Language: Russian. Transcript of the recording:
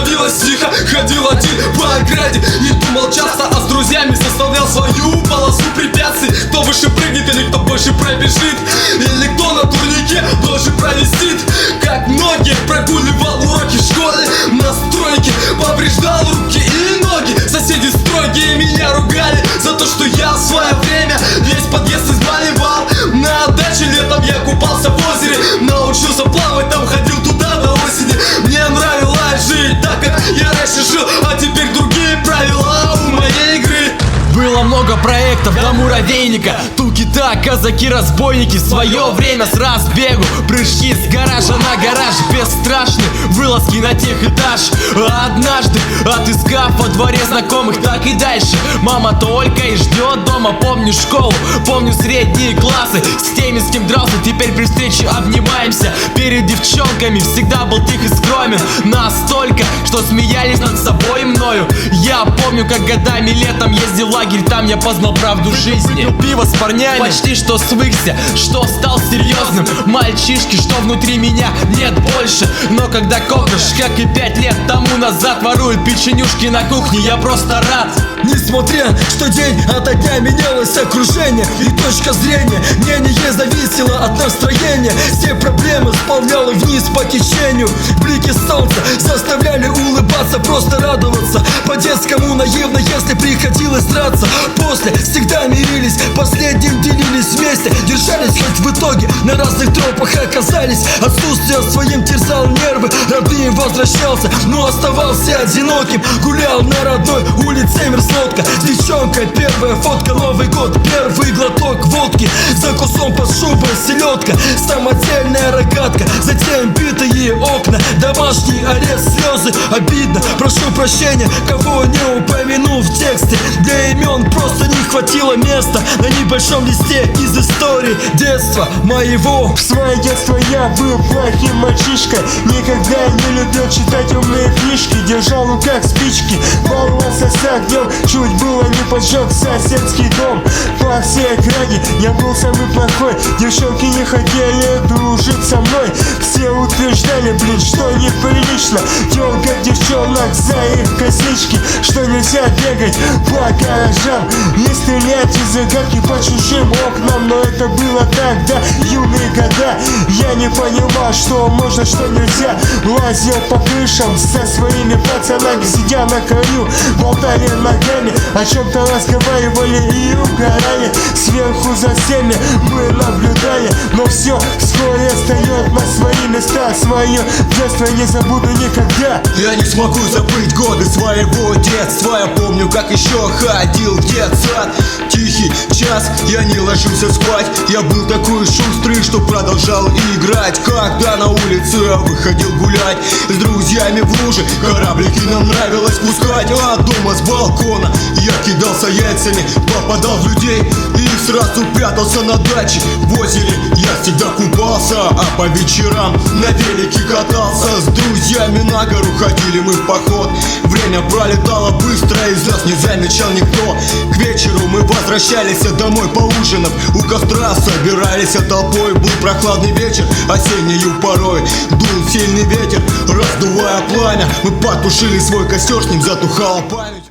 становилось тихо. Ходил один по ограде и думал часто, а с друзьями составлял свою полосу препятствий. Кто выше прыгнет или кто больше пробежит, или кто на турнике дольше провисит. Как многие прогуливал уроки в школе, на стройке повреждал руки и ноги. Соседи строгие меня ругали за то, что я в свое время весь подъезд измалевал. На даче летом я купался в озере, научился плавать, там ходил туда до осени. Мне нравилось жить так, как я раньше жил, а теперь другие правила у моей игры. Было много проектов до муравейника, туки-та, казаки-разбойники. В свое время с разбегу прыжки с гаража на гараж, бесстрашные вылазки на техэтаж. А однажды, отыскав во дворе знакомых, так и дальше. Мама только и ждет дома. Помню школу, помню средние классы. С теми, с кем дрался, теперь при встрече обнимаемся. Перед девчонками всегда был тих и скромен, настолько, что смеялись над собой мною. Я помню, как годами летом ездил в лагерь, там я познал правду жизни. Пиво с парнями, почти что свыкся, что стал серьезным. Мальчишки, что внутри меня нет больше. Но когда кокраш, как и 5 лет тому назад, ворует печенюшки на кухне, я просто рад. Несмотря, что день ото дня менялось окружение и точка зрения, мнение зависело от настроения. Все проблемы сплавляло вниз по течению. Блики солнца заставляли улыбаться, просто радоваться. По-детскому наивно, если приходилось драться. После всегда мирились, последним делились вместе. Держались, хоть в итоге на разных тропах оказались. Отсутствие своим терзал нервы, родным возвращался, но оставался одиноким. Гулял на родной улице мерзлотка, девчонка, первая фотка, Новый год, первый глоток водки. За кусом под шубой селедка, самодельная рогатка. Затем битые окна, домашний арест, слезы, обидно. Прошу прощения, кого не упомянул в тексте. Для имен просто не хватило места на небольшом листе из истории детства моего. В свое детство я был плохим мальчишкой, никогда не любил читать умные книжки. Держал в руках спички, баловался с огнем, чуть было не поджег соседский дом. По всей окраине я был самый плохой, девчонки не хотели дружить со мной. Все утверждали, блин, что неприлично тёлкать девчонок за их косички, что нельзя бегать по гаражам, не стрелять из загадки по чужим окнам. Но это было тогда, юные года. Я не понимал, что можно, что нельзя. Лазил по крышам со своими пацанами, сидя на краю, болтали ногами, о чем-то разговаривали и угорали. Сверху за всеми мы наблюдали, но все вскоре встает на свои места. Свое детство не забуду никогда. Я не смогу забыть годы своего детства. Я помню, как еще ходил в детсад. Тихий час, я не ложился спать. Я был такой шустрый, что продолжал играть. Когда на улицу я выходил гулять с друзьями в луже, кораблики нам нравилось пускать. А дома с балкона я кидался яйцами, попадал в людей и сразу прятался на даче. В озере я всегда купался, а по вечерам на велике катался. С друзьями на гору ходили мы в поход. Время пролетало быстро, из нас не замечал никто. К вечеру мы возвращались домой поужинав. У костра собирались толпой. Был прохладный вечер, осеннею порой дул сильный ветер, раздувая пламя. Мы потушили свой костер, с ним затухала память.